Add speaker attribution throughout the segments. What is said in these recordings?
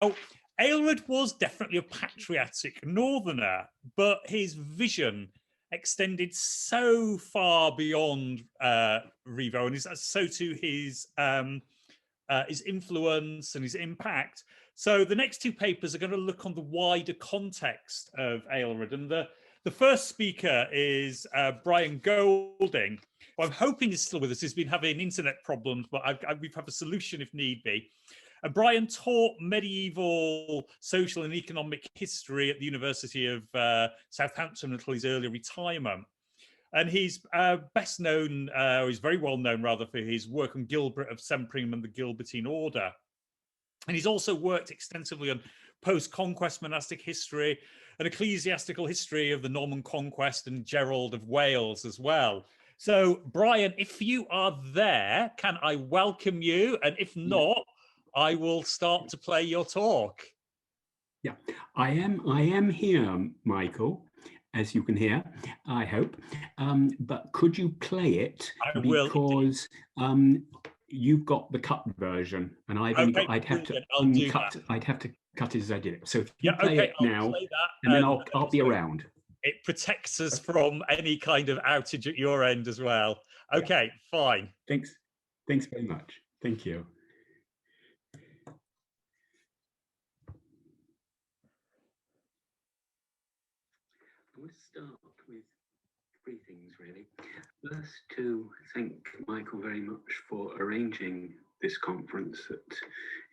Speaker 1: Oh, Aelred was definitely a patriotic northerner, but his vision extended so far beyond Rivo, and so to his influence and his impact. So the next two papers are going to look on the wider context of Aelred, and the first speaker is Brian Golding, who I'm hoping is still with us. He's been having internet problems, but we have a solution if need be. Brian taught medieval social and economic history at the University of Southampton until his early retirement. And he's best known, or he's very well known rather, for his work on Gilbert of Sempringham and the Gilbertine Order. And he's also worked extensively on post-conquest monastic history and ecclesiastical history of the Norman conquest and Gerald of Wales as well. So, Brian, if you are there, can I welcome you? And if not, I will start to play your talk.
Speaker 2: Yeah, I am here, Michael, as you can hear, I hope. But could you play it?
Speaker 1: I will,
Speaker 2: because you've got the cut version, and I'd have to cut it as I did it. So if you play it now, and then I'll be around.
Speaker 1: It protects us from any kind of outage at your end as well. Okay, fine.
Speaker 2: Thanks very much. Thank you. I want to start with three things, really. First, to thank Michael very much for arranging this conference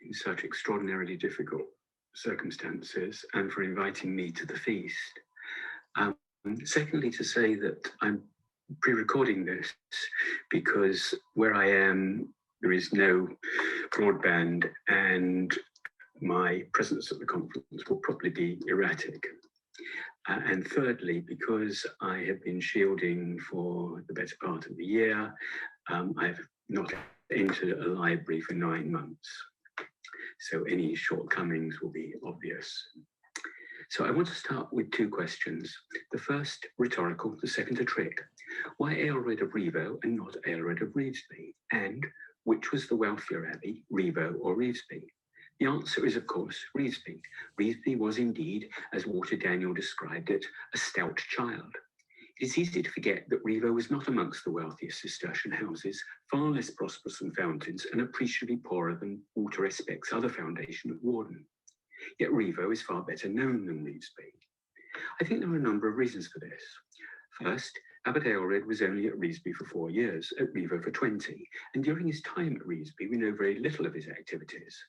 Speaker 2: in such extraordinarily difficult circumstances, and for inviting me to the feast. Secondly, to say that I'm pre-recording this because where I am, there is no broadband, and my presence at the conference will probably be erratic. And thirdly, because I have been shielding for the better part of the year, I've not entered a library for 9 months. So any shortcomings will be obvious. So I want to start with two questions. The first, rhetorical, the second, a trick. Why Aelred of Rivo and not Aelred of Revesby? And which was the wealthier abbey, Rivo or Revesby? The answer is, of course, Revesby. Revesby was indeed, as Walter Daniel described it, a stout child. It is easy to forget that Rivo was not amongst the wealthiest Cistercian houses, far less prosperous than Fountains, and appreciably poorer than Walter Especk's other foundation of Warden. Yet Rivo is far better known than Revesby. I think there are a number of reasons for this. First, Abbot Aelred was only at Revesby for 4 years, at Rivo for 20, and during his time at Revesby, we know very little of his activities.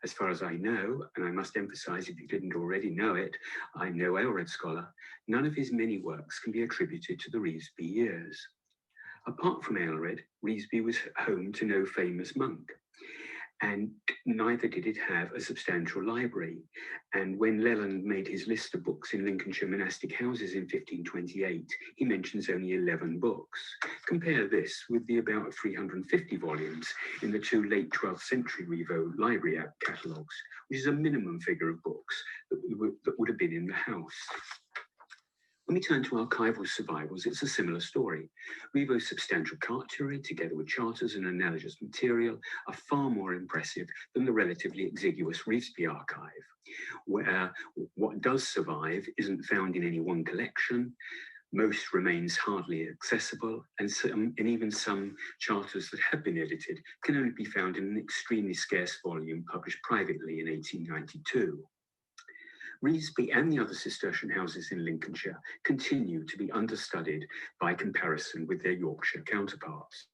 Speaker 2: As far as I know, and I must emphasize if you didn't already know it, I'm no Aelred scholar, none of his many works can be attributed to the Revesby years. Apart from Aelred, Revesby was home to no famous monk, and neither did it have a substantial library. And when Leland made his list of books in Lincolnshire monastic houses in 1528, he mentions only 11 books. Compare this with the about 350 volumes in the two late 12th century Rivo library catalogues, which is a minimum figure of books that would have been in the house. When we turn to Archival Survivals, it's a similar story. Rivo's substantial cartulary, together with charters and analogous material, are far more impressive than the relatively exiguous Revesby archive, where what does survive isn't found in any one collection, most remains hardly accessible, and even some charters that have been edited can only be found in an extremely scarce volume published privately in 1892. Revesby and the other Cistercian houses in Lincolnshire continue to be understudied by comparison with their Yorkshire counterparts.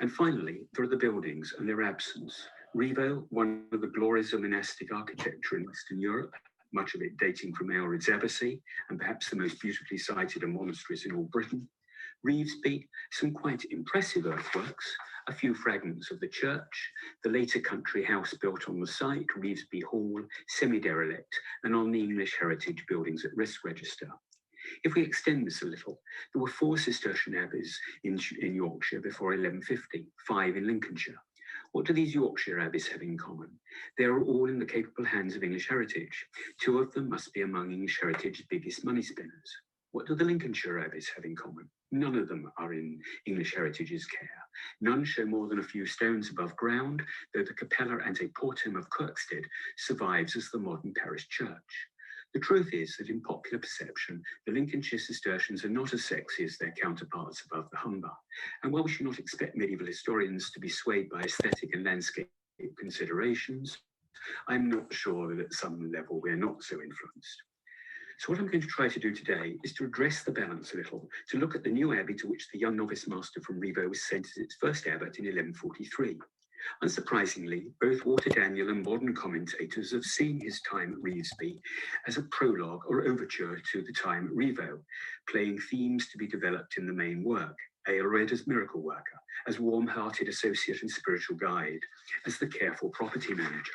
Speaker 2: And finally, there are the buildings and their absence. Rivo, one of the glories of monastic architecture in Western Europe, much of it dating from Aelred's Abbacy, and perhaps the most beautifully sited of monasteries in all Britain. Revesby, some quite impressive earthworks, a few fragments of the church, the later country house built on the site, Revesby Hall, semi-derelict, and on the English heritage buildings at risk register. If we extend this a little, there were 4 Cistercian abbeys in Yorkshire before 1150, 5 in Lincolnshire. What do these Yorkshire abbeys have in common? They are all in the capable hands of English heritage. 2 of them must be among English heritage's biggest money spinners. What do the Lincolnshire abbeys have in common? None of them are in English Heritage's care. None show more than a few stones above ground, though the capella ante portum of Kirkstead survives as the modern parish church. The truth is that in popular perception, the Lincolnshire Cistercians are not as sexy as their counterparts above the Humber. And while we should not expect medieval historians to be swayed by aesthetic and landscape considerations, I'm not sure that at some level we're not so influenced. So what I'm going to try to do today is to address the balance a little, to look at the new abbey to which the young novice master from Rivo was sent as its first abbot in 1143. Unsurprisingly, both Walter Daniel and modern commentators have seen his time at Revesby as a prologue or overture to the time at Rivo, playing themes to be developed in the main work. Aelred as miracle worker, as warm-hearted associate and spiritual guide, as the careful property manager.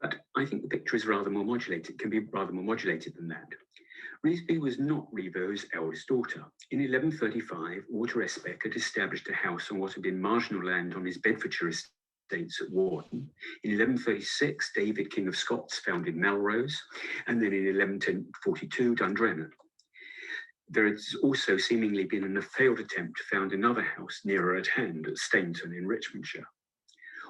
Speaker 2: But I think the picture is rather more modulated, can be rather more modulated than that. Revesby was not Rivo's eldest daughter. In 1135, Walter Especk had established a house on what had been marginal land on his Bedfordshire estates at Warden. In 1136, David, King of Scots, founded Melrose, and then in 1142, Dundrennan. There has also seemingly been a failed attempt to found another house nearer at hand at Stainton in Richmondshire.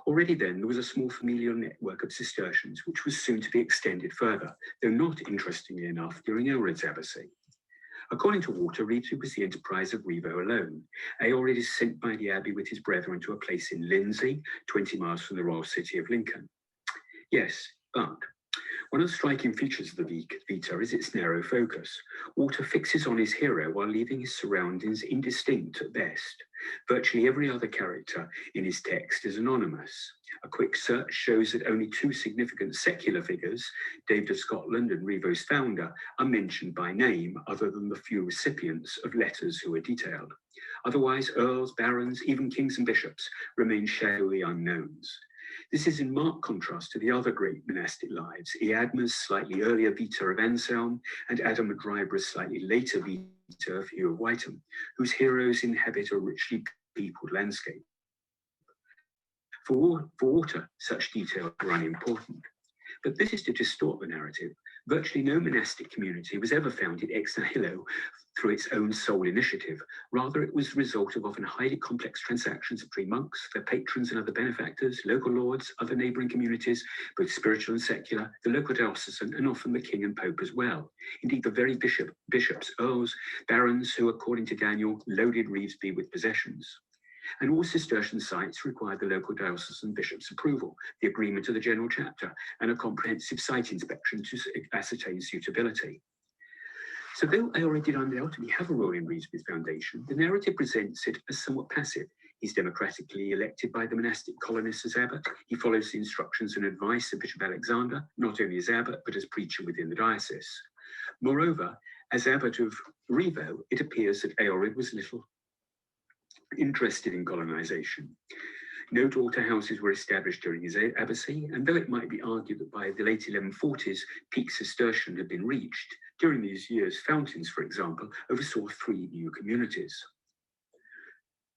Speaker 2: Already then, there was a small familial network of Cistercians, which was soon to be extended further, though not, interestingly enough, during Aelred's abbacy. According to Walter, Revesby was the enterprise of Rivo alone. Aelred is sent by the abbey with his brethren to a place in Lindsey, 20 miles from the royal city of Lincoln. Yes, but one of the striking features of the Vita is its narrow focus. Walter fixes on his hero while leaving his surroundings indistinct at best. Virtually every other character in his text is anonymous. A quick search shows that only two significant secular figures, David of Scotland and Rivo's founder, are mentioned by name, other than the few recipients of letters who are detailed. Otherwise, earls, barons, even kings and bishops remain shadowy unknowns. This is in marked contrast to the other great monastic lives, Eadma's slightly earlier Vita of Anselm and Adam of Dryborough's slightly later Vita of Hugh of Wytham, whose heroes inhabit a richly peopled landscape. For Walter, such details were unimportant. But this is to distort the narrative. Virtually no monastic community was ever founded ex nihilo through its own sole initiative. Rather, it was the result of often highly complex transactions between monks, their patrons and other benefactors, local lords, other neighbouring communities, both spiritual and secular, the local diocesan, and often the king and pope as well. Indeed, the very bishops, earls, barons who, according to Daniel, loaded Revesby with possessions. And all Cistercian sites required the local diocesan bishop's approval, the agreement of the general chapter, and a comprehensive site inspection to ascertain suitability. So though Aelred did undoubtedly have a role in Revesby's foundation, the narrative presents it as somewhat passive. He's democratically elected by the monastic colonists as abbot. He follows the instructions and advice of Bishop Alexandra, not only as abbot, but as preacher within the diocese. Moreover, as abbot of Rivo, it appears that Aelred was little interested in colonization. No daughter houses were established during his abbacy, and though it might be argued that by the late 1140s, peak Cistercian had been reached, during these years, Fountains, for example, oversaw 3 new communities.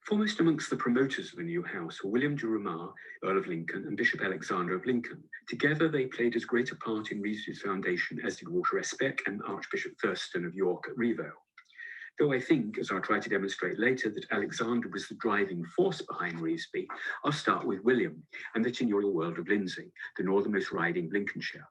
Speaker 2: Foremost amongst the promoters of the new house were William de Romar, Earl of Lincoln, and Bishop Alexandra of Lincoln. Together, they played as great a part in Revesby's foundation as did Walter Especk and Archbishop Thurston of York at Rivo. Though I think, as I'll try to demonstrate later, that Alexandra was the driving force behind Revesby, I'll start with William and the tenurial world of Lindsey, the northernmost riding of Lincolnshire.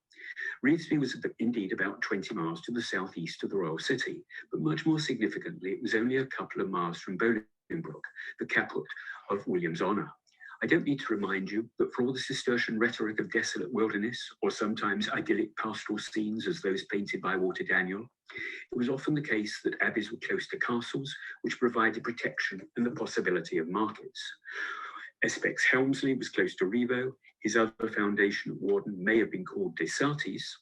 Speaker 2: Revesby was indeed about 20 miles to the southeast of the royal city, but much more significantly, it was only a couple of miles from Bolingbroke, the caput of William's honour. I don't need to remind you that for all the Cistercian rhetoric of desolate wilderness, or sometimes idyllic pastoral scenes as those painted by Walter Daniel, it was often the case that abbeys were close to castles, which provided protection and the possibility of markets. Especk's Helmsley was close to Rivo. His other foundation at Warden may have been called De Satis,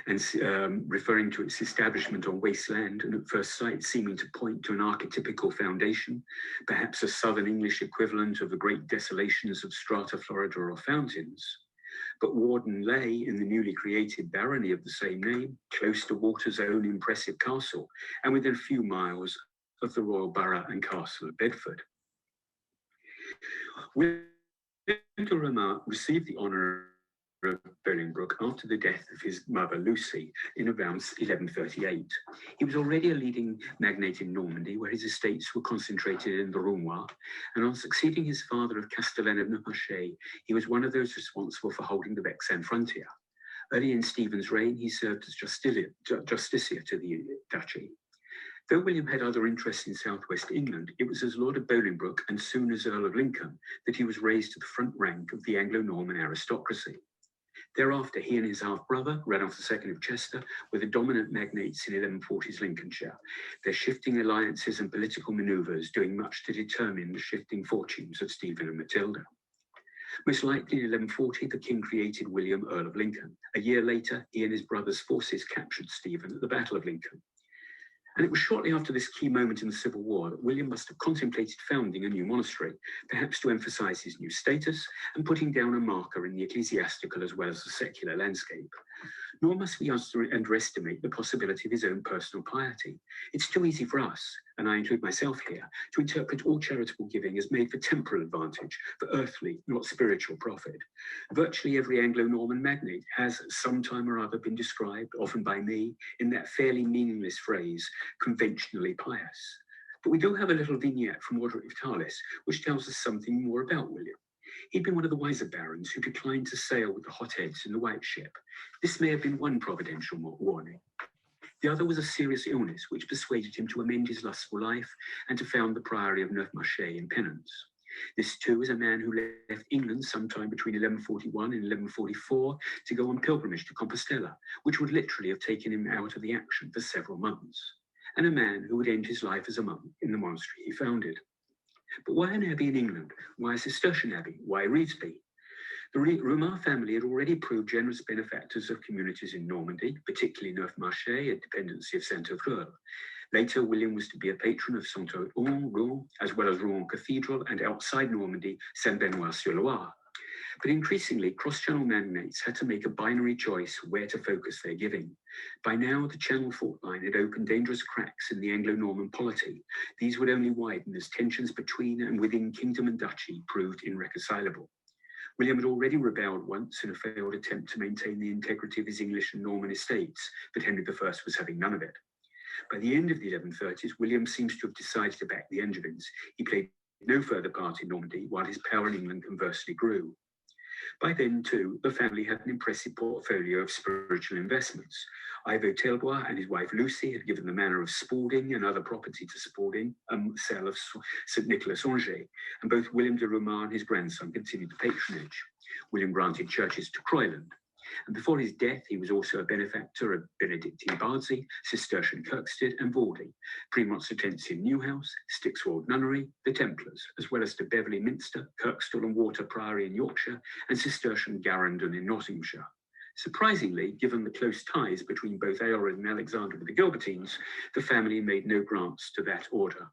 Speaker 2: and referring to its establishment on wasteland, and at first sight seeming to point to an archetypical foundation, perhaps a southern English equivalent of the great desolations of Strata Florida or Fountains. But Warden lay in the newly created barony of the same name, close to Walter's own impressive castle, and within a few miles of the royal borough and castle of Bedford. William de Romar received the honour of Bolingbroke after the death of his mother Lucy in around 1138. He was already a leading magnate in Normandy, where his estates were concentrated in the Roumois, and on succeeding his father of Castellane of Neufmarché, he was one of those responsible for holding the Vexin frontier. Early in Stephen's reign, he served as justiciar to the duchy. Though William had other interests in southwest England, it was as Lord of Bolingbroke and soon as Earl of Lincoln that he was raised to the front rank of the Anglo-Norman aristocracy. Thereafter, he and his half-brother, Ranulph II of Chester, were the dominant magnates in 1140s Lincolnshire, their shifting alliances and political manoeuvres doing much to determine the shifting fortunes of Stephen and Matilda. Most likely in 1140, the king created William Earl of Lincoln. A year later, he and his brother's forces captured Stephen at the Battle of Lincoln. And it was shortly after this key moment in the Civil War that William must have contemplated founding a new monastery, perhaps to emphasize his new status and putting down a marker in the ecclesiastical as well as the secular landscape. Nor must we underestimate the possibility of his own personal piety. It's too easy for us, and I include myself here, to interpret all charitable giving as made for temporal advantage, for earthly, not spiritual profit. Virtually every Anglo-Norman magnate has sometime or other been described, often by me, in that fairly meaningless phrase, conventionally pious. But we do have a little vignette from Roderick Vitalis, which tells us something more about William. He'd been one of the wiser barons who declined to sail with the hotheads in the White Ship. This may have been one providential warning. The other was a serious illness, which persuaded him to amend his lustful life and to found the Priory of Neufmarché in penance. This, too, is a man who left England sometime between 1141 and 1144 to go on pilgrimage to Compostela, which would literally have taken him out of the action for several months, and a man who would end his life as a monk in the monastery he founded. But why an abbey in England? Why a Cistercian abbey? Why Reevesby? The Roumar family had already proved generous benefactors of communities in Normandy, particularly Neufmarché, a dependency of Saint-Ovreur. Later, William was to be a patron of Saint-Ouen, Rouen, as well as Rouen Cathedral, and outside Normandy, Saint-Benoît-sur-Loire. But increasingly, cross-channel magnates had to make a binary choice where to focus their giving. By now, the Channel fault line had opened dangerous cracks in the Anglo-Norman polity. These would only widen as tensions between and within kingdom and duchy proved irreconcilable. William had already rebelled once in a failed attempt to maintain the integrity of his English and Norman estates, but Henry I was having none of it. By the end of the 1130s, William seems to have decided to back the Angevins. He played no further part in Normandy, while his power in England conversely grew. By then, too, the family had an impressive portfolio of spiritual investments. Ivo Tailbois and his wife Lucy had given the manor of Spalding and other property to Spalding, a cell of St. Nicholas Angers, and both William de Roumar and his grandson continued the patronage. William granted churches to Croyland. And before his death, he was also a benefactor of Benedictine Bardsey, Cistercian Kirkstead, and Vorley, Premonstratensian Newhouse, Stixwold Nunnery, the Templars, as well as to Beverley Minster, Kirkstall and Water Priory in Yorkshire, and Cistercian Garendon in Nottinghamshire. Surprisingly, given the close ties between both Aelred and Alexandra with the Gilbertines, the family made no grants to that order.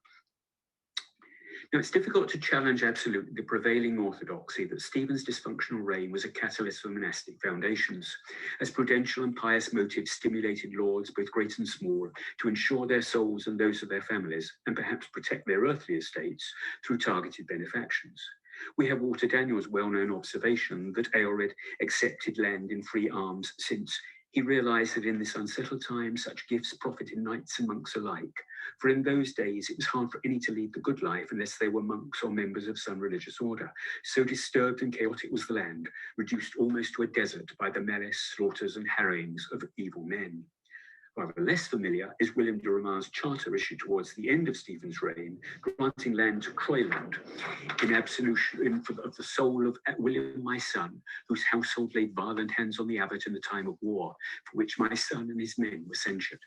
Speaker 2: Now, it's difficult to challenge absolutely the prevailing orthodoxy that Stephen's dysfunctional reign was a catalyst for monastic foundations, as prudential and pious motives stimulated lords, both great and small, to ensure their souls and those of their families, and perhaps protect their earthly estates through targeted benefactions. We have Walter Daniel's well-known observation that Aelred accepted land in free alms since he realized that in this unsettled time, such gifts profited knights and monks alike. For in those days, it was hard for any to lead the good life unless they were monks or members of some religious order. So disturbed and chaotic was the land, reduced almost to a desert by the malice, slaughters, and harryings of evil men. Rather less familiar is William de Roumar's charter issued towards the end of Stephen's reign, granting land to Croyland in absolution of the soul of William, my son, whose household laid violent hands on the abbot in the time of war, for which my son and his men were censured.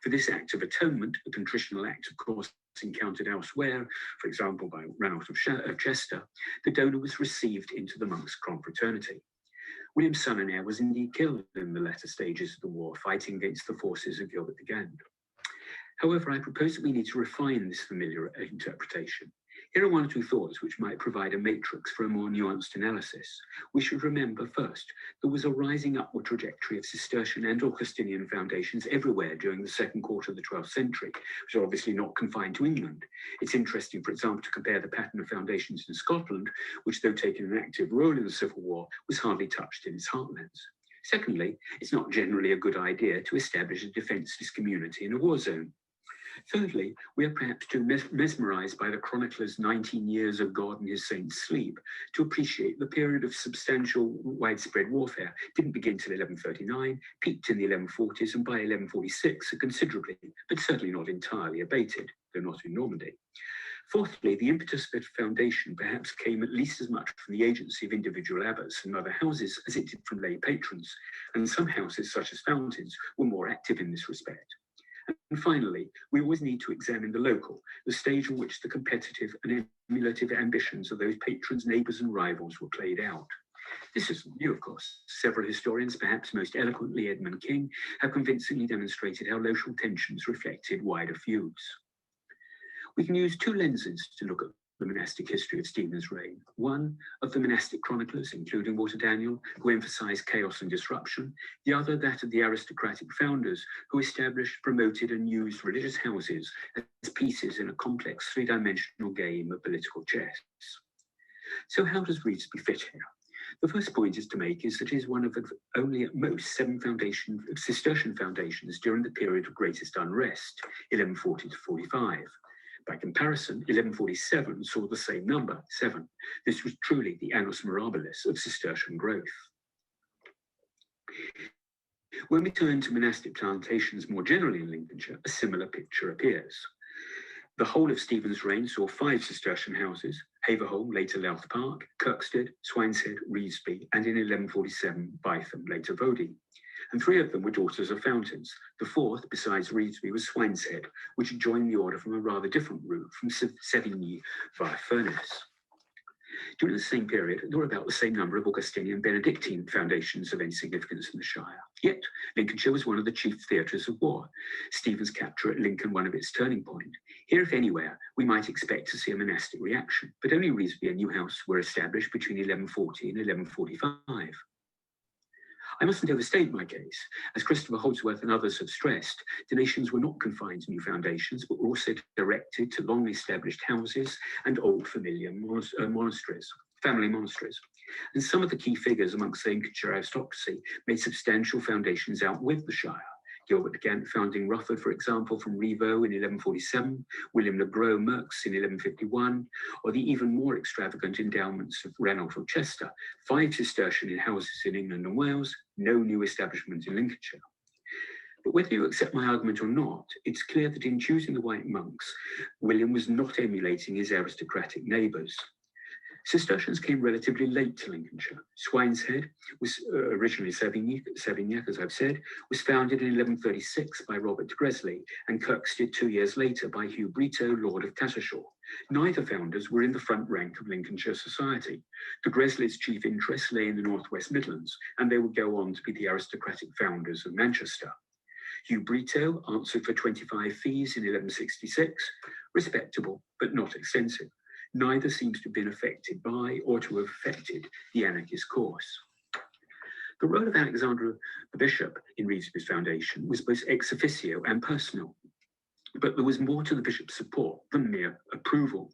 Speaker 2: For this act of atonement, a contritional act, of course, encountered elsewhere, for example by Ranulph of Chester, the donor was received into the monks' confraternity. William's son and heir was indeed killed in the latter stages of the war, fighting against the forces of Gilbert de Gand. However, I propose that we need to refine this familiar interpretation. Here are one or two thoughts which might provide a matrix for a more nuanced analysis. We should remember first, there was a rising upward trajectory of Cistercian and Augustinian foundations everywhere during the second quarter of the 12th century, which are obviously not confined to England. It's interesting, for example, to compare the pattern of foundations in Scotland, which, though taking an active role in the Civil War, was hardly touched in its heartlands. Secondly, it's not generally a good idea to establish a defenceless community in a war zone. Thirdly, we are perhaps too mesmerized by the chronicler's 19 years of God and his saints' sleep to appreciate the period of substantial widespread warfare didn't begin till 1139, peaked in the 1140s, and by 1146 are considerably, but certainly not entirely abated, though not in Normandy. Fourthly, the impetus for foundation perhaps came at least as much from the agency of individual abbots and mother houses as it did from lay patrons, and some houses, such as Fountains, were more active in this respect. And finally, we always need to examine the local, the stage on which the competitive and emulative ambitions of those patrons, neighbours and rivals were played out. This isn't new, of course. Several historians, perhaps most eloquently Edmund King, have convincingly demonstrated how local tensions reflected wider feuds. We can use two lenses to look at the monastic history of Stephen's reign. One of the monastic chroniclers, including Walter Daniel, who emphasized chaos and disruption. The other, that of the aristocratic founders, who established, promoted, and used religious houses as pieces in a complex three-dimensional game of political chess. So how does Reevesby fit here? The first point to make is that it is one of only at most 7 Cistercian foundations during the period of greatest unrest, 1140 to 45. By comparison, 1147 saw the same number, 7. This was truly the annus mirabilis of Cistercian growth. When we turn to monastic plantations more generally in Lincolnshire, a similar picture appears. The whole of Stephen's reign saw 5 Cistercian houses: Haverholm, later Louth Park, Kirkstead, Swineshead, Reevesby, and in 1147, Bytham, later Vody. And 3 of them were daughters of Fountains. The 4th, besides Reevesby, was Swineshead, which had joined the order from a rather different route from Sevigny via Furness. During the same period, there were about the same number of Augustinian and Benedictine foundations of any significance in the Shire. Yet, Lincolnshire was one of the chief theatres of war, Stephen's capture at Lincoln one of its turning point. Here, if anywhere, we might expect to see a monastic reaction, but only Reevesby and Newhouse were established between 1140 and 1145. I mustn't overstate my case. As Christopher Holdsworth and others have stressed, donations were not confined to new foundations, but were also directed to long-established houses and old familiar monasteries, family monasteries. And some of the key figures amongst the Lincolnshire aristocracy made substantial foundations out with the Shire. Gilbert de Gant founding Rufford, for example, from Rivo in 1147, William le Gros Merks in 1151, or the even more extravagant endowments of Ranulph of Chester, 5 Cistercian houses in England and Wales, no new establishment in Lincolnshire. But whether you accept my argument or not, it's clear that in choosing the white monks, William was not emulating his aristocratic neighbours. Cistercians came relatively late to Lincolnshire. Swineshead was originally Sevignac, as I've said, was founded in 1136 by Robert de Gresley, and Kirkstead 2 years later by Hugh Brito, Lord of Tattershall. Neither founders were in the front rank of Lincolnshire society. De Gresley's chief interest lay in the Northwest Midlands, and they would go on to be the aristocratic founders of Manchester. Hugh Brito answered for 25 fees in 1166, respectable but not extensive. Neither seems to have been affected by or to have affected the anarchist course. The role of Alexandra the bishop in Reevesby's foundation was both ex officio and personal, but there was more to the bishop's support than mere approval.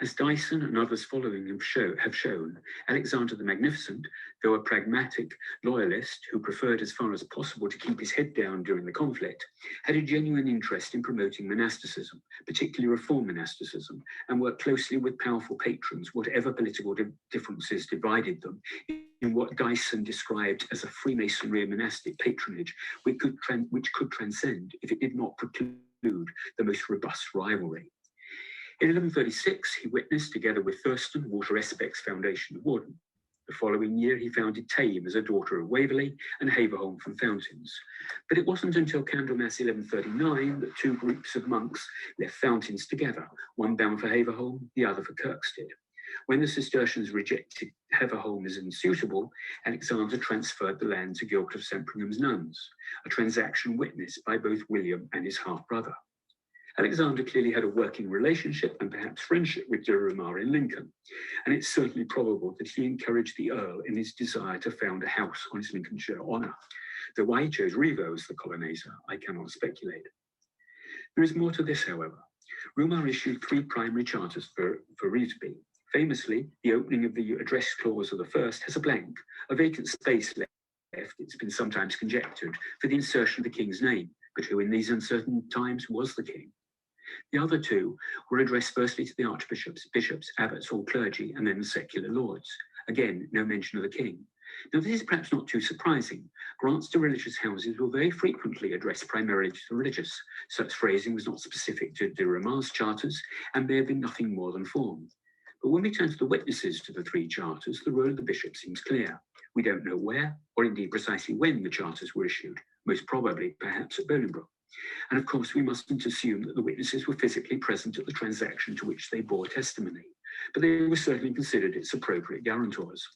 Speaker 2: As Dyson and others following have shown, Alexander the Magnificent, though a pragmatic loyalist who preferred as far as possible to keep his head down during the conflict, had a genuine interest in promoting monasticism, particularly reform monasticism, and worked closely with powerful patrons, whatever political differences divided them, in what Dyson described as a Freemasonry and monastic patronage, which could transcend, if it did not preclude, the most robust rivalry. In 1136, he witnessed, together with Thurston, Walter Especk's foundation of Warden. The following year, he founded Tame as a daughter of Waverley and Haverholm from Fountains. But it wasn't until Candlemas 1139 that 2 groups of monks left Fountains together, one bound for Haverholm, the other for Kirkstead. When the Cistercians rejected Haverholm as unsuitable, Alexander transferred the land to Gilbert of Sempringham's nuns, a transaction witnessed by both William and his half-brother. Alexandra clearly had a working relationship and perhaps friendship with de Rumar in Lincoln, and it's certainly probable that he encouraged the Earl in his desire to found a house on his Lincolnshire honour. Though why he chose Rivo as the coloniser, I cannot speculate. There is more to this, however. Rumar issued 3 primary charters for Revesby. Famously, the opening of the address clause of the first has a blank, a vacant space left, it's been sometimes conjectured, for the insertion of the king's name, but who in these uncertain times was the king? The other 2 were addressed firstly to the archbishops, bishops, abbots, or clergy, and then the secular lords. Again, no mention of the king. Now, this is perhaps not too surprising. Grants to religious houses were very frequently addressed primarily to the religious. Such phrasing was not specific to de Rumar's charters, and may have been nothing more than form. But when we turn to the witnesses to the 3 charters, the role of the bishop seems clear. We don't know where, or indeed precisely when the charters were issued, most probably perhaps at Bolingbroke. And of course, we mustn't assume that the witnesses were physically present at the transaction to which they bore testimony, but they were certainly considered its appropriate guarantors.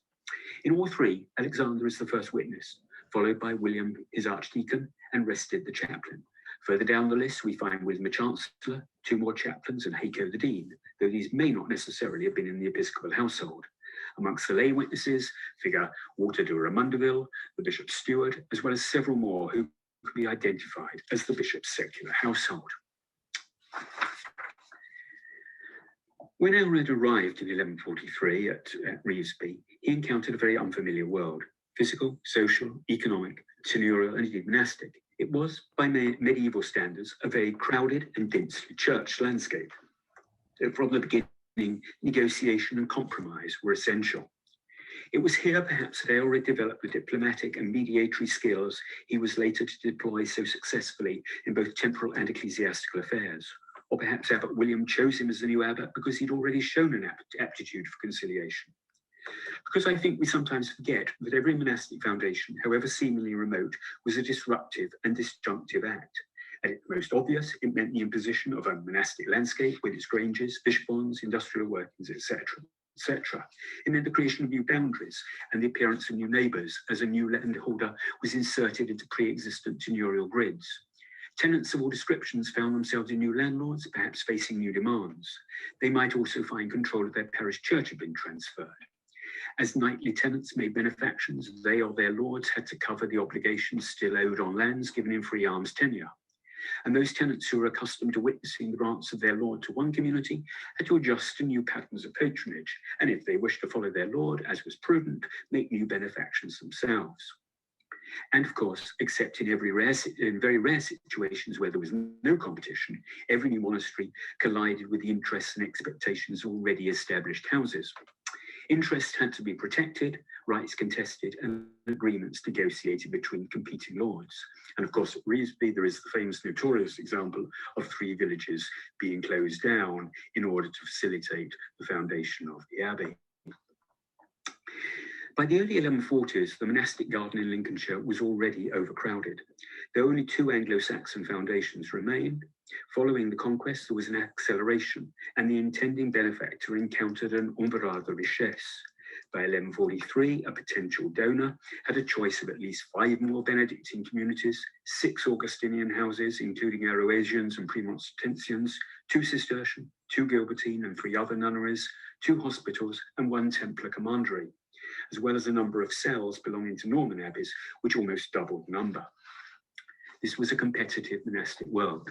Speaker 2: In all 3, Alexander is the first witness, followed by William, his archdeacon, and Rested, the chaplain. Further down the list, we find William the Chancellor, 2 more chaplains, and Haco the Dean, though these may not necessarily have been in the episcopal household. Amongst the lay witnesses figure Walter de Ramundeville, the bishop's steward, as well as several more who could be identified as the bishop's secular household. When Aelred arrived in 1143 at Revesby, he encountered a very unfamiliar world: physical, social, economic, seigneurial, and indeed monastic. It was, by medieval standards, a very crowded and densely churched landscape. From the beginning, negotiation and compromise were essential. It was here, perhaps, that Aelred developed the diplomatic and mediatory skills he was later to deploy so successfully in both temporal and ecclesiastical affairs. Or perhaps Abbot William chose him as the new abbot because he'd already shown an aptitude for conciliation. Because I think we sometimes forget that every monastic foundation, however seemingly remote, was a disruptive and disjunctive act. At its most obvious, it meant the imposition of a monastic landscape with its granges, fish ponds, industrial workings, etc. It meant the creation of new boundaries and the appearance of new neighbours as a new landholder was inserted into pre-existent tenurial grids. Tenants of all descriptions found themselves in new landlords, perhaps facing new demands. They might also find control of their parish church had been transferred. As knightly tenants made benefactions, they or their lords had to cover the obligations still owed on lands given in free arms tenure. And those tenants who were accustomed to witnessing the grants of their lord to one community had to adjust to new patterns of patronage, and if they wished to follow their lord, as was prudent, make new benefactions themselves. And of course, except in very rare situations where there was no competition, every new monastery collided with the interests and expectations of already established houses. Interests had to be protected, rights contested, and agreements negotiated between competing lords. And of course, at Revesby, there is the famous notorious example of 3 villages being closed down in order to facilitate the foundation of the abbey. By the early 1140s, the monastic garden in Lincolnshire was already overcrowded. Though only 2 Anglo-Saxon foundations remained, following the conquest, there was an acceleration, and the intending benefactor encountered an embarras de richesse. By 1143, a potential donor had a choice of at least 5 more Benedictine communities, 6 Augustinian houses, including Aroasians and Premonstratensians, 2 Cistercian, 2 Gilbertine and 3 other nunneries, 2 hospitals, and 1 Templar commandery, as well as a number of cells belonging to Norman abbeys, which almost doubled the number. This was a competitive monastic world.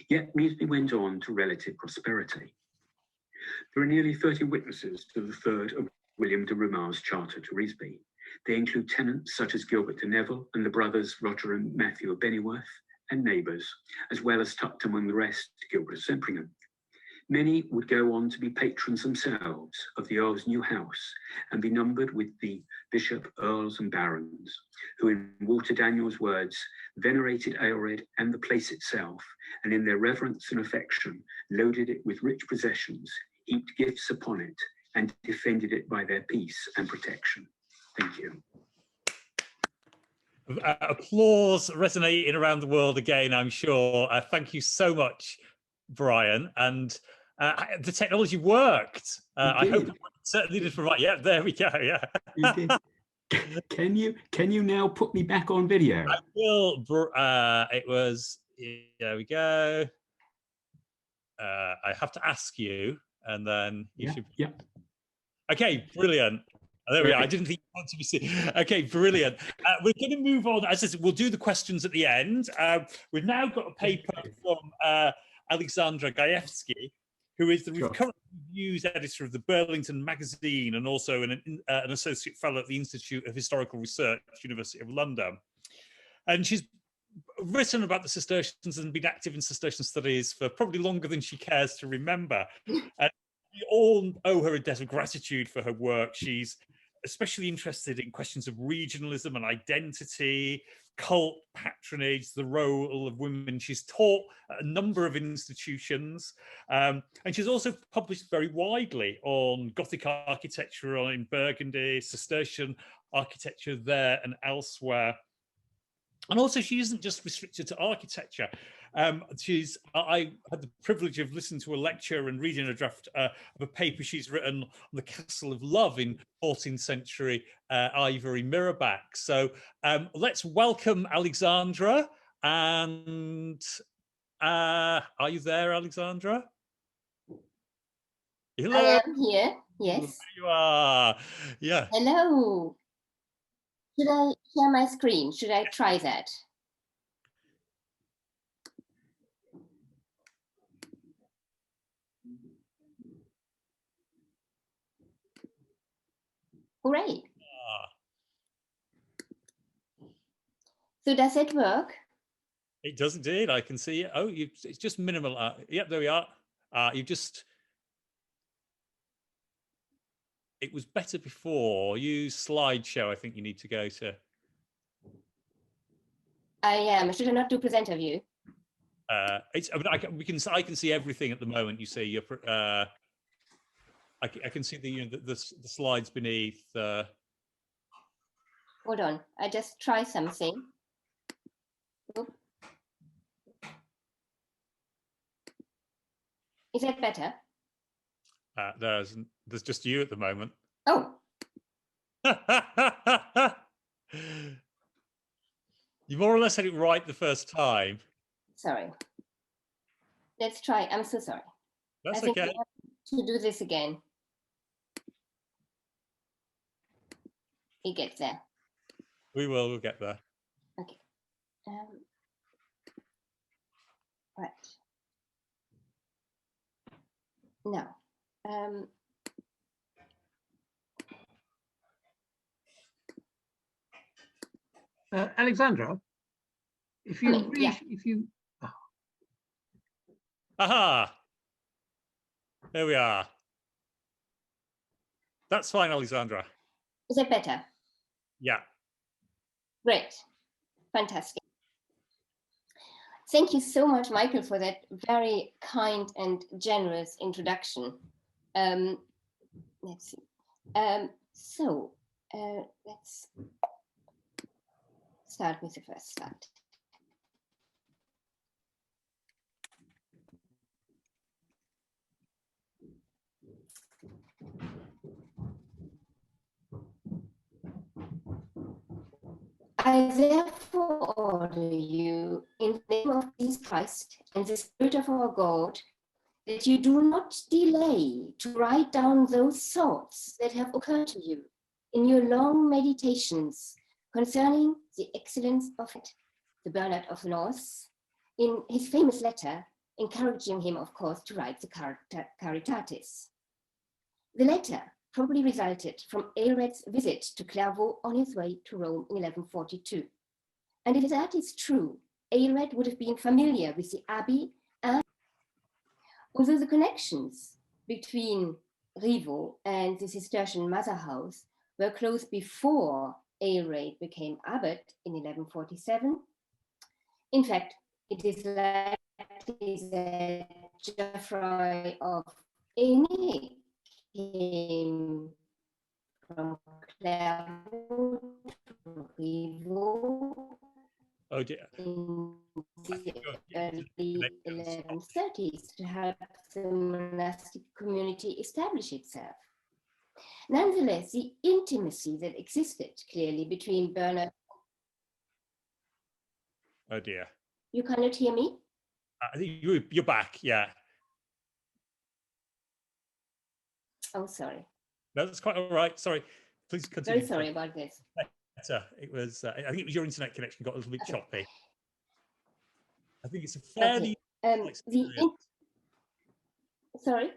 Speaker 2: Yet Revesby went on to relative prosperity. There are nearly 30 witnesses to the 3rd of William de Rumar's charter to Revesby. They include tenants such as Gilbert de Neville and the brothers Roger and Matthew of Bennyworth, and neighbours, as well as tucked among the rest, Gilbert of Sempringham. Many would go on to be patrons themselves of the Earl's new house and be numbered with the bishop, earls and barons, who in Walter Daniel's words, venerated Aelred and the place itself, and in their reverence and affection, loaded it with rich possessions, heaped gifts upon it, and defended it by their peace and protection. Thank you.
Speaker 1: Applause resonating around the world again, I'm sure. Thank you so much, Brian. And the technology worked. I hope it certainly did provide. Yeah, there we go. Yeah.
Speaker 2: You did. Can you now put me back on video?
Speaker 1: I will. It was. There we go. I have to ask you, and then you should.
Speaker 2: Yeah.
Speaker 1: Okay, brilliant. There we are. I didn't think you wanted to be seen. Okay, brilliant. We're going to move on. As I said, we'll do the questions at the end. We've now got a paper from Alexandra Gajewski, who is the current reviews editor of the Burlington Magazine and also an associate fellow at the Institute of Historical Research, University of London. And she's written about the Cistercians and been active in Cistercian studies for probably longer than she cares to remember. And we all owe her a debt of gratitude for her work. She's especially interested in questions of regionalism and identity, cult patronage, the role of women. She's taught at a number of institutions, and she's also published very widely on Gothic architecture in Burgundy, Cistercian architecture there and elsewhere. And also, she isn't just restricted to architecture. I had the privilege of listening to a lecture and reading a draft of a paper she's written on the Castle of Love in 14th century ivory mirrorback. So let's welcome Alexandra. And are you there, Alexandra? Hello.
Speaker 3: I am here. Yes.
Speaker 1: There you are. Yeah.
Speaker 3: Hello. Should I share my screen? Should I try that? Great. So does it work?
Speaker 1: It does indeed. I can see it. Oh, it's just minimal. Yep, there we are. You just. It was better before. Use slideshow. I think you need to go to.
Speaker 3: I am. Should I not do presenter view?
Speaker 1: It's. I mean, I can see everything at the moment. You see, you're. I can see the slides beneath.
Speaker 3: Hold on. I just try something. Oop. Is that better?
Speaker 1: There's just you at the moment.
Speaker 3: Oh.
Speaker 1: You more or less had it right the first time.
Speaker 3: Sorry. Let's try. I'm so sorry.
Speaker 1: That's
Speaker 3: I think
Speaker 1: okay.
Speaker 3: we have to do this again. We get there.
Speaker 1: We will. We'll get there.
Speaker 3: Okay. Right. Now.
Speaker 2: Alexandra, if you
Speaker 1: Aha! There we are. That's fine, Alexandra.
Speaker 3: Is that better?
Speaker 1: Yeah.
Speaker 3: Great. Fantastic. Thank you so much, Michael, for that very kind and generous introduction. Let's see. Let's start with the first slide. I therefore order you, in the name of Jesus Christ and the Spirit of our God, that you do not delay to write down those thoughts that have occurred to you in your long meditations concerning the excellence of it. The Bernard of the North, in his famous letter, encouraging him, of course, to write the Caritatis. The letter probably resulted from Aelred's visit to Clairvaux on his way to Rome in 1142. And if that is true, Aelred would have been familiar with the abbey, and although the connections between Rivo and the Cistercian mother house were close before Aelred became abbot in 1147, in fact, it is likely that Geoffroy of Aigny came from Clairvaux to Rivo
Speaker 1: Oh dear.
Speaker 3: in the early 1130s to help the monastic community establish itself. Nonetheless, the intimacy that existed clearly between Bernard.
Speaker 1: Oh dear.
Speaker 3: You cannot hear me?
Speaker 1: You're back, yeah.
Speaker 3: Oh, sorry.
Speaker 1: No, that's quite all right. Sorry. Please continue.
Speaker 3: Very sorry about this.
Speaker 1: It was, I think it was your internet connection got a little bit
Speaker 3: Okay.
Speaker 1: choppy. I think it's a fairly...
Speaker 3: Sorry?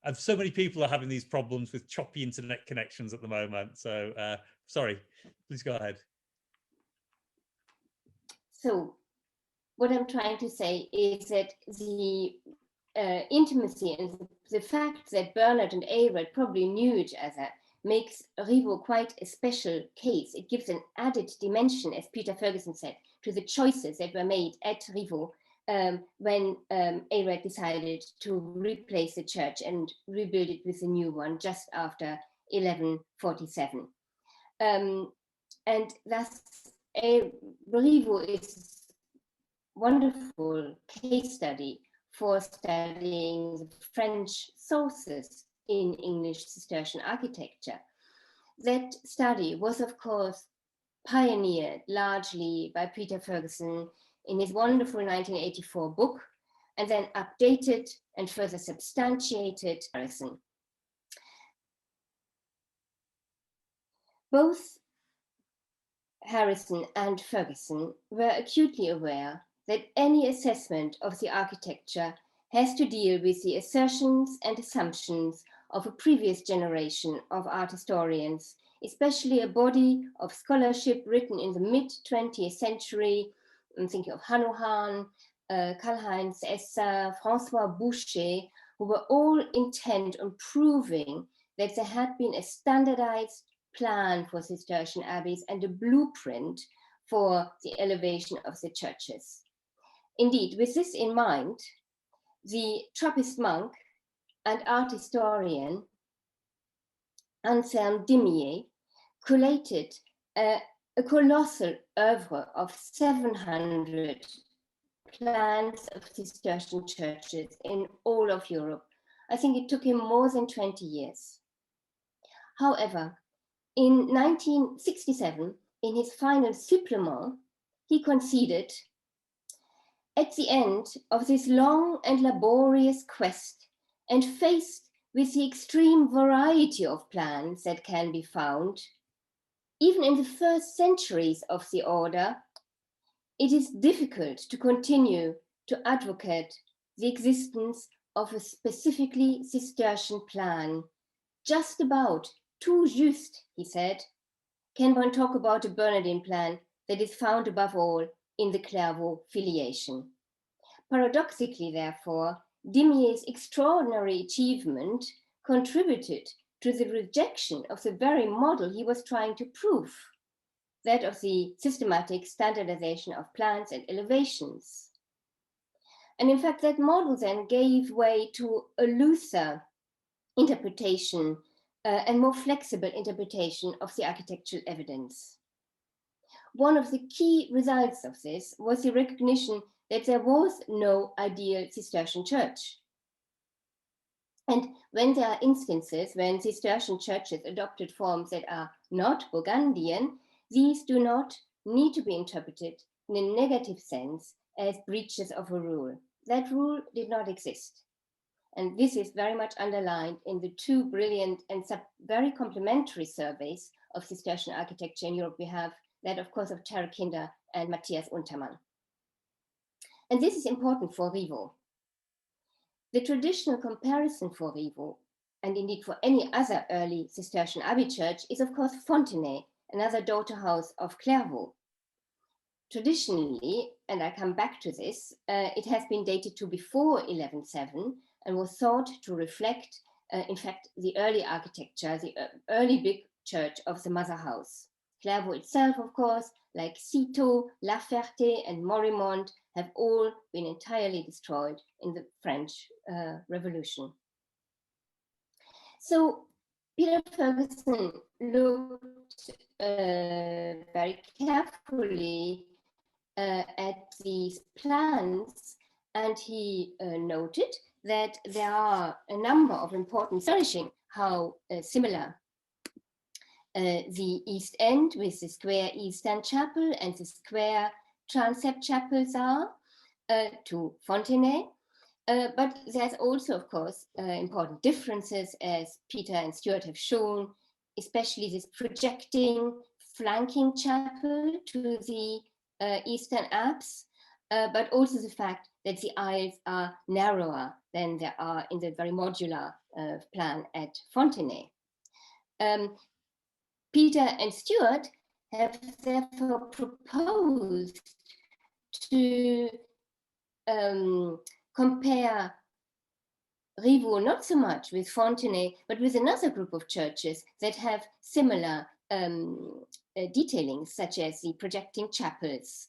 Speaker 1: And so many people are having these problems with choppy internet connections at the moment. So, sorry, please go ahead.
Speaker 3: So, what I'm trying to say is that the intimacy and the fact that Bernard and Aelred probably knew each other makes Rivo quite a special case. It gives an added dimension, as Peter Ferguson said, to the choices that were made at Rivo when Aelred decided to replace the church and rebuild it with a new one just after 1147. And thus, Rivo is a wonderful case study for studying the French sources in English Cistercian architecture. That study was, of course, pioneered largely by Peter Ferguson in his wonderful 1984 book, and then updated and further substantiated by Harrison. Both Harrison and Ferguson were acutely aware that any assessment of the architecture has to deal with the assertions and assumptions of a previous generation of art historians, especially a body of scholarship written in the mid-20th century. I'm thinking of Hanno Hahn, Karl-Heinz Esser, François Boucher, who were all intent on proving that there had been a standardized plan for Cistercian abbeys and a blueprint for the elevation of the churches. Indeed, with this in mind, the Trappist monk and art historian Anselme Dimier collated a colossal oeuvre of 700 plans of Cistercian churches in all of Europe. I think it took him more than 20 years. However, in 1967, in his final supplement, he conceded, at the end of this long and laborious quest, and faced with the extreme variety of plans that can be found, even in the first centuries of the order, it is difficult to continue to advocate the existence of a specifically Cistercian plan. Just about too juste, he said, can one talk about a Bernardine plan that is found above all in the Clairvaux filiation. Paradoxically, therefore, Dimier's extraordinary achievement contributed to the rejection of the very model he was trying to prove, that of the systematic standardization of plans and elevations. And in fact, that model then gave way to a looser interpretation and more flexible interpretation of the architectural evidence. One of the key results of this was the recognition that there was no ideal Cistercian church. And when there are instances when Cistercian churches adopted forms that are not Burgundian, these do not need to be interpreted in a negative sense as breaches of a rule. That rule did not exist. And this is very much underlined in the two brilliant and very complementary surveys of Cistercian architecture in Europe. We have that, of course, of Terry Kinder and Matthias Untermann. And this is important for Rivo. The traditional comparison for Rivo, and indeed for any other early Cistercian abbey church, is of course Fontenay, another daughter house of Clairvaux. Traditionally, and I come back to this, it has been dated to before 1107 and was thought to reflect, in fact, the early architecture, the early big church of the mother house. Clairvaux itself, of course, like Citeaux, La Ferté, and Morimont, have all been entirely destroyed in the French Revolution. So Peter Ferguson looked very carefully at these plans, and he noted that there are a number of important astonishing how similar the East End with the square East End Chapel and the square transept chapels are to Fontenay. But there's also, of course, important differences, as Peter and Stuart have shown, especially this projecting flanking chapel to the eastern apse, but also the fact that the aisles are narrower than they are in the very modular plan at Fontenay. Peter and Stuart have therefore proposed to compare Rivo not so much with Fontenay, but with another group of churches that have similar detailing, such as the projecting chapels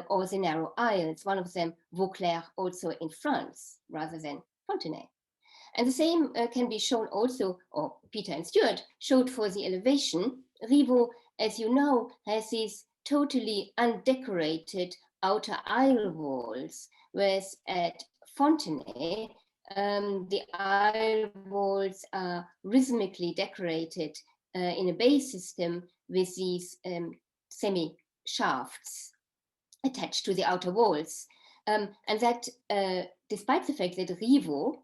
Speaker 3: or the narrow aisles, one of them, Vauclair, also in France, rather than Fontenay. And the same can be shown also, or Peter and Stuart showed for the elevation. Rivo, as you know, has these totally undecorated outer aisle walls, whereas at Fontenay, the aisle walls are rhythmically decorated in a bay system with these semi-shafts attached to the outer walls. And that, despite the fact that Rivo,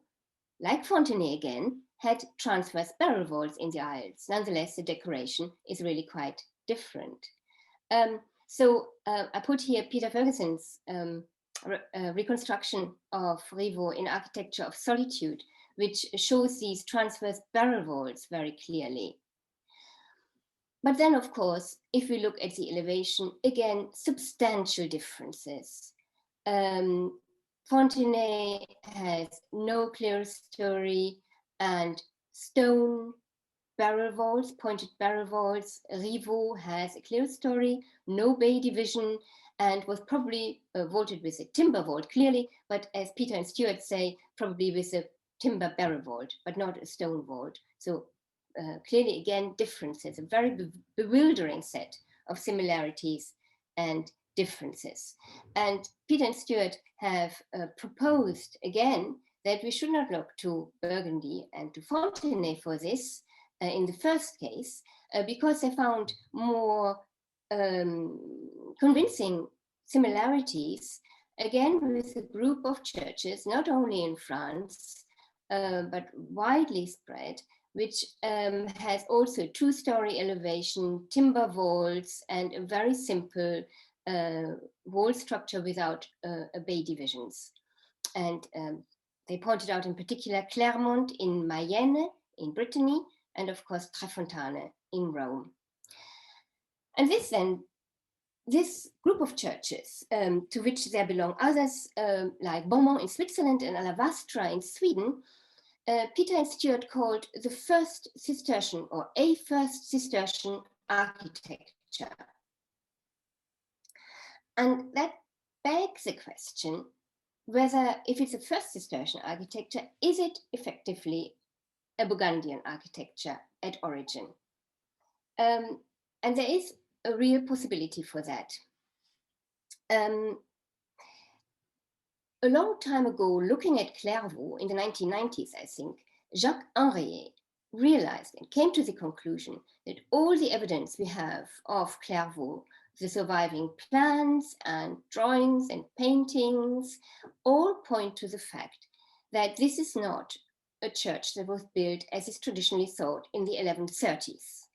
Speaker 3: like Fontenay again, had transverse barrel walls in the aisles, nonetheless, the decoration is really quite different. So I put here Peter Ferguson's reconstruction of Rivo in Architecture of Solitude, which shows these transverse barrel walls very clearly. But then, of course, if we look at the elevation, again, substantial differences. Fontenay has no clerestory and stone barrel vaults, pointed barrel vaults. Rivo has a clerestory, no bay division, and was probably vaulted with a timber vault, clearly, but as Peter and Stuart say, probably with a timber barrel vault, but not a stone vault. So clearly, again, differences, a very bewildering set of similarities and differences. And Peter and Stuart have proposed, again, that we should not look to Burgundy and to Fontenay for this in the first case, because they found more convincing similarities, again, with a group of churches, not only in France, but widely spread, which has also two-story elevation, timber vaults, and a very simple wall structure without bay divisions. And they pointed out in particular Clermont in Mayenne, in Brittany, and of course Trefontane in Rome. And this group of churches, to which there belong others like Beaumont in Switzerland and Alavastra in Sweden, Peter and Stuart called the first Cistercian, or a first Cistercian architecture. And that begs the question whether, if it's a first Cistercian architecture, is it effectively a Burgundian architecture at origin? And there is a real possibility for that. A long time ago, looking at Clairvaux in the 1990s, I think, Jacques Henriet realized and came to the conclusion that all the evidence we have of Clairvaux, the surviving plans and drawings and paintings, all point to the fact that this is not a church that was built as is traditionally thought in the 1130s.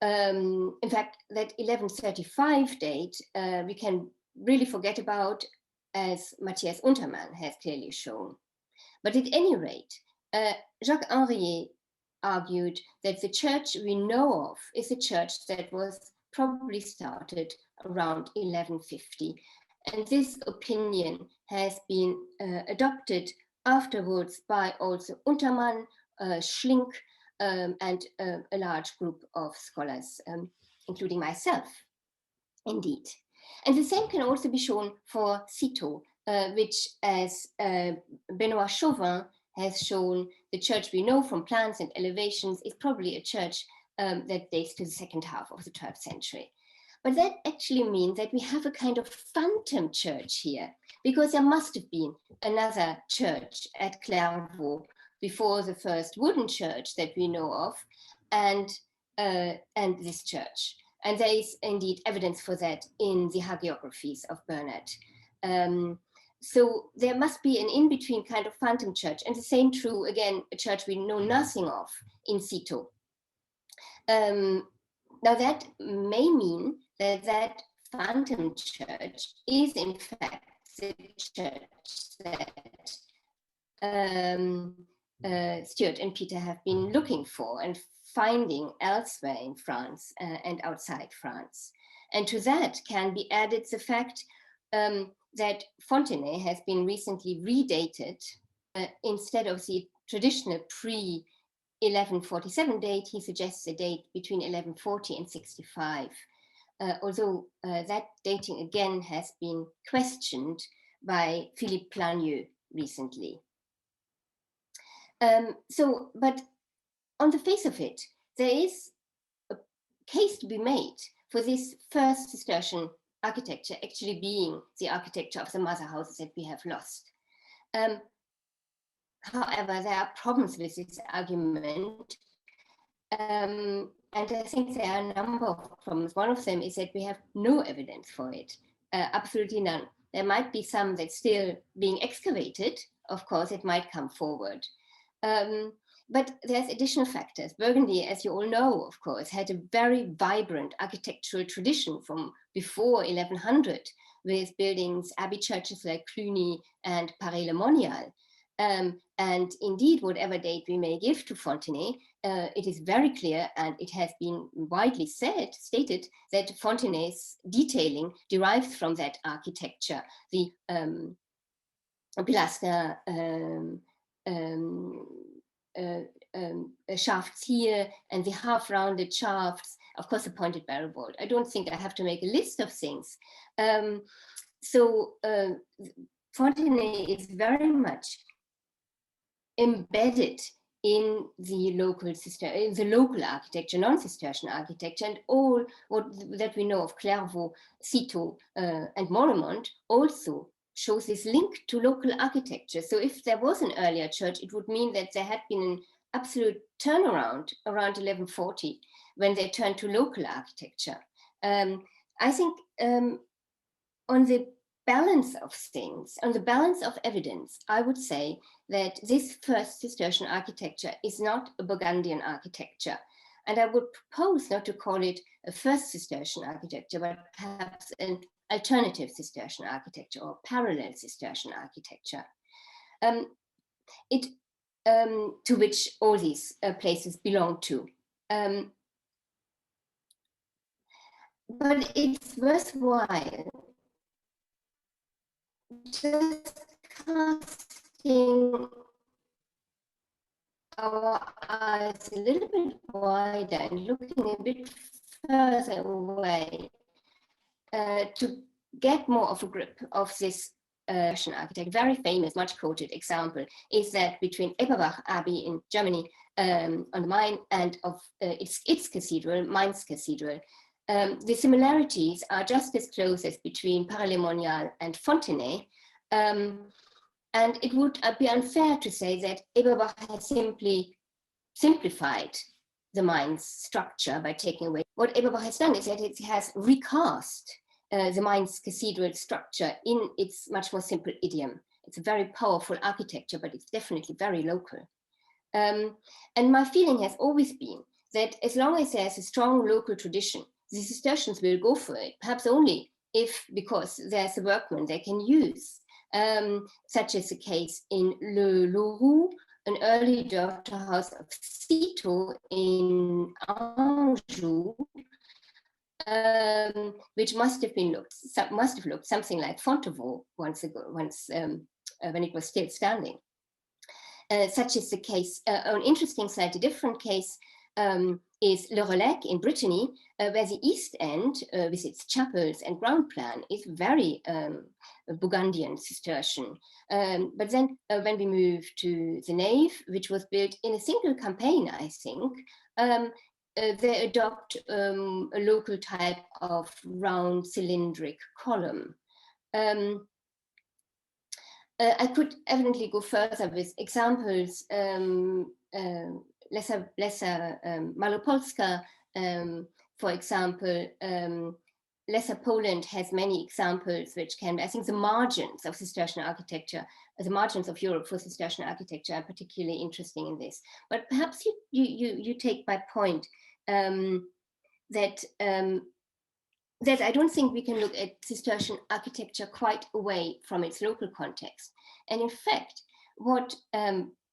Speaker 3: In fact, that 1135 date we can really forget about, as Matthias Untermann has clearly shown. But at any rate, Jacques Henriet argued that the church we know of is a church that was probably started around 1150. And this opinion has been adopted afterwards by also Untermann, Schlink, and a large group of scholars, including myself, indeed. And the same can also be shown for Citeaux, which, as Benoît Chauvin has shown, the church we know from plans and elevations is probably a church that dates to the second half of the 12th century. But that actually means that we have a kind of phantom church here, because there must have been another church at Clairvaux before the first wooden church that we know of, and this church. And there is indeed evidence for that in the hagiographies of Bernard. So there must be an in-between kind of phantom church, and the same true, again, a church we know nothing of in situ. Now that may mean that that phantom church is in fact the church that Stuart and Peter have been looking for and finding elsewhere in France and outside France. And to that can be added the fact that Fontenay has been recently redated. Instead of the traditional pre-1147 date, he suggests a date between 1140 and 65. Although that dating again has been questioned by Philippe Plagneux recently. But on the face of it, there is a case to be made for this first Cistercian architecture actually being the architecture of the mother houses that we have lost. However, there are problems with this argument. And I think there are a number of problems. One of them is that we have no evidence for it, absolutely none. There might be some that's still being excavated. Of course, it might come forward. But there's additional factors. Burgundy, as you all know, of course, had a very vibrant architectural tradition from before 1100, with buildings, abbey churches like Cluny and Paray-le-Monial. And indeed, whatever date we may give to Fontenay, it is very clear, and it has been widely stated, that Fontenay's detailing derives from that architecture. The pilaster shafts here and the half-rounded shafts, of course, the pointed barrel vault. I don't think I have to make a list of things. Fontenay is very much embedded in the local system, in the local architecture, non-Cistercian architecture, and all that we know of Clairvaux, Citeaux, and Moremont also shows this link to local architecture. So if there was an earlier church, it would mean that there had been an absolute turnaround around 1140 when they turned to local architecture. I think on the balance of things, on the balance of evidence, I would say that this first Cistercian architecture is not a Burgundian architecture. And I would propose not to call it a first Cistercian architecture, but perhaps an alternative Cistercian architecture or parallel Cistercian architecture, to which all these places belong to. But it's worthwhile just casting our eyes a little bit wider and looking a bit further away to get more of a grip of this architect. Very famous, much quoted example is that between Eberbach Abbey in Germany on the Main and of its cathedral, Mainz Cathedral. The similarities are just as close as between Paray-le-Monial and Fontenay. And it would be unfair to say that Eberbach has simply simplified the Mainz structure by taking away. What Eberbach has done is that it has recast the Mainz cathedral structure in its much more simple idiom. It's a very powerful architecture, but it's definitely very local. And my feeling has always been that as long as there's a strong local tradition, the Cistercians will go for it, perhaps only if, because there's a workman they can use, such as the case in Le Loroux, an early daughter house of Citeaux in Anjou, which must have looked something like Fontevaux when it was still standing. Such is the case. An interesting, slightly different case is Le Relec in Brittany, where the East End, with its chapels and ground plan, is very Burgundian Cistercian. But then when we move to the nave, which was built in a single campaign, I think, they adopt a local type of round cylindric column. I could evidently go further with examples. Malopolska, for example, Lesser Poland has many examples which can, I think the margins of Cistercian architecture, the margins of Europe for Cistercian architecture are particularly interesting in this. But perhaps you take my point that I don't think we can look at Cistercian architecture quite away from its local context. And in fact, what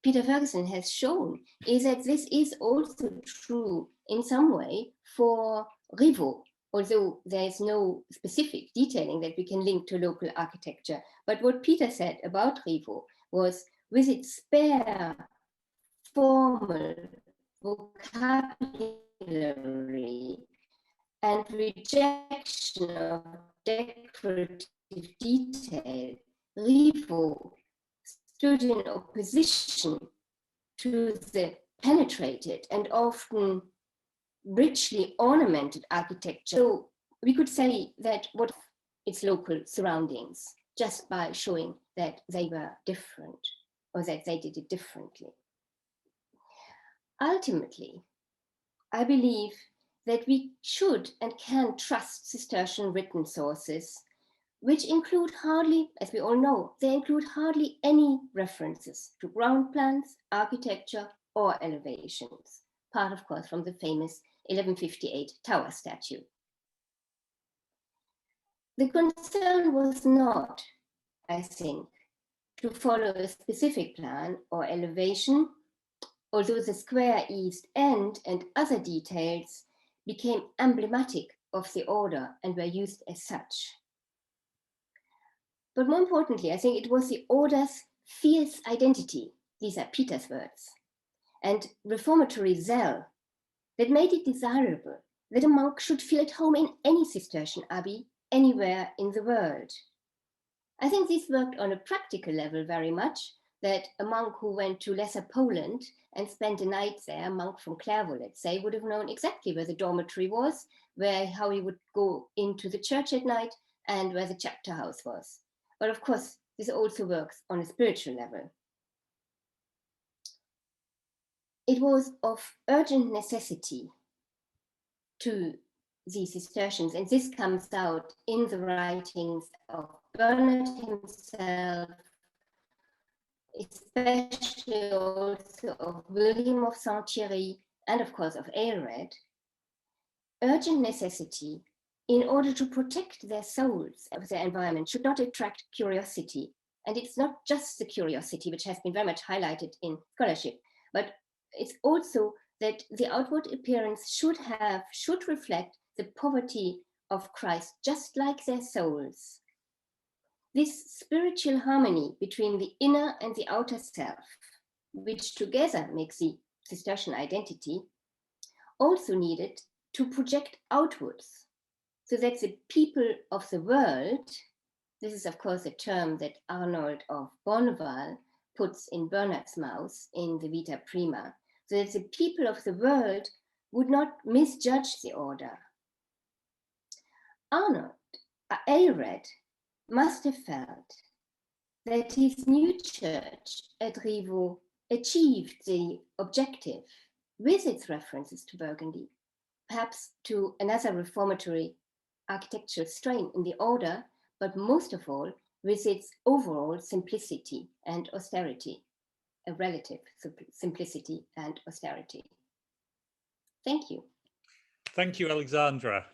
Speaker 3: Peter Ferguson has shown is that this is also true in some way for Rivo, although there is no specific detailing that we can link to local architecture. But what Peter said about Rivo was, with its spare formal vocabulary and rejection of decorative detail, Rivo stood in opposition to the penetrated and often richly ornamented architecture. So we could say that what its local surroundings, just by showing that they were different or that they did it differently. Ultimately, I believe that we should and can trust Cistercian written sources, which include hardly, as we all know, they include hardly any references to ground plans, architecture, or elevations, part, of course, from the famous 1158 tower statue. The concern was not, I think, to follow a specific plan or elevation, although the square east end and other details became emblematic of the order and were used as such. But more importantly, I think it was the order's fierce identity, these are Peter's words, and reformatory zeal that made it desirable that a monk should feel at home in any Cistercian abbey anywhere in the world. I think this worked on a practical level very much, that a monk who went to Lesser Poland and spent a night there, a monk from Clairvaux, let's say, would have known exactly where the dormitory was, how he would go into the church at night, and where the chapter house was. But of course, this also works on a spiritual level. It was of urgent necessity to the Cistercians, and this comes out in the writings of Bernard himself, especially also of William of Saint-Thierry, and of course of Aelred, urgent necessity in order to protect their souls of their environment should not attract curiosity. And it's not just the curiosity, which has been very much highlighted in scholarship, but it's also that the outward appearance should reflect the poverty of Christ, just like their souls. This spiritual harmony between the inner and the outer self, which together makes the Cistercian identity, also needed to project outwards, so that the people of the world, this is of course a term that Arnold of Bonneval puts in Bernard's mouth in the Vita Prima, so that the people of the world would not misjudge the order. Aelred must have felt that his new church at Rivo achieved the objective with its references to Burgundy, perhaps to another reformatory architectural strain in the order, but most of all with its overall simplicity and austerity, a relative simplicity and austerity. Thank you.
Speaker 1: Thank you, Alexandra.